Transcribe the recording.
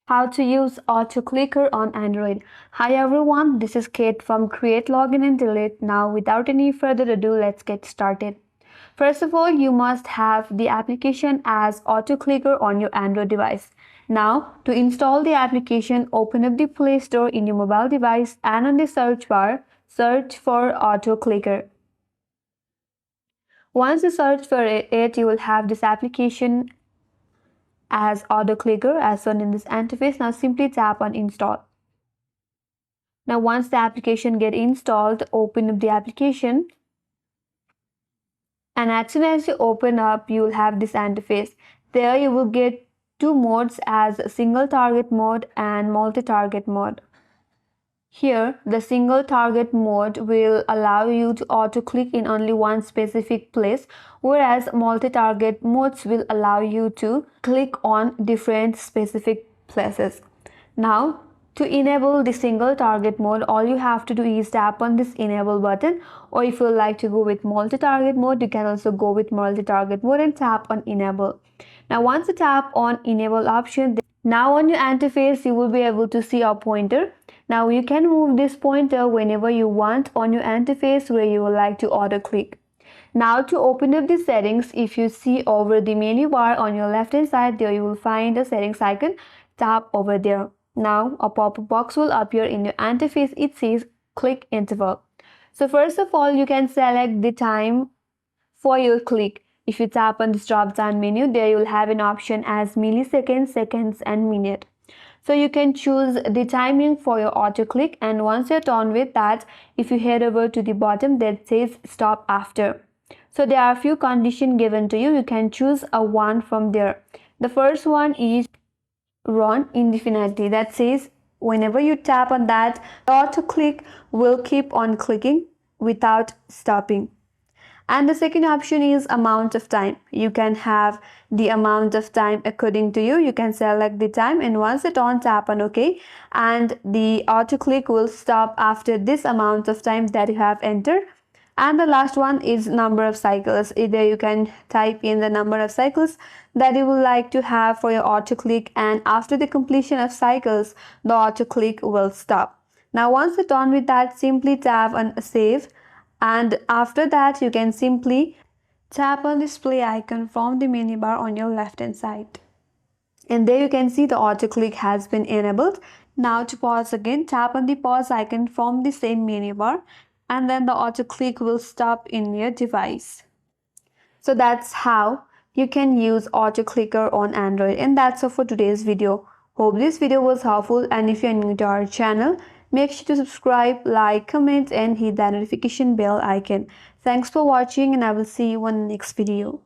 How to use autoclicker on Android. Hi everyone, this is Kate from Create, Login and Delete. Now without any further ado, let's get started. First of all, you must have the application as autoclicker on your Android device. Now to install the application, open up the Play Store in your mobile device and on the search bar, search for autoclicker. Once you search for it, you will have this application as autoclicker as shown in this interface. Now simply tap on install. Now once the application get installed, open up the application, and as soon as you open up, you will have this interface. There you will get two modes as single target mode and multi-target mode. Here, the single target mode will allow you to auto-click in only one specific place, whereas multi-target modes will allow you to click on different specific places. Now, to enable the single target mode, all you have to do is tap on this enable button, or if you like to go with multi-target mode, you can also go with multi-target mode and tap on enable. Now, once you tap on enable option, now on your interface, you will be able to see a pointer. Now you can move this pointer whenever you want on your interface where you would like to auto click. Now to open up the settings, if you see over the menu bar on your left hand side, there you will find the settings icon. Tap over there. Now a pop-up box will appear in your interface. It says click interval. So first of all, you can select the time for your click. If you tap on this drop down menu, there you will have an option as milliseconds, seconds and minute. So you can choose the timing for your auto click, and once you're done with that, if you head over to the bottom that says stop after. So there are a few conditions given to you. You can choose a one from there. The first one is run indefinitely. That says whenever you tap on that, the auto click will keep on clicking without stopping. And the second option is amount of time. You can have the amount of time according to you. You can select the time, and once it's on, tap on OK, and the auto click will stop after this amount of time that you have entered. And the last one is number of cycles. Either you can type in the number of cycles that you would like to have for your auto click, and after the completion of cycles, the auto click will stop. Now once you're done with that, simply tap on save. And after that, you can simply tap on this play icon from the menu bar on your left hand side. And there you can see the auto click has been enabled. Now to pause again, tap on the pause icon from the same menu bar, and then the auto click will stop in your device. So that's how you can use auto clicker on Android. And that's all for today's video. Hope this video was helpful, and if you're new to our channel, make sure to subscribe, like, comment and hit that notification bell icon. Thanks for watching, and I will see you on the next video.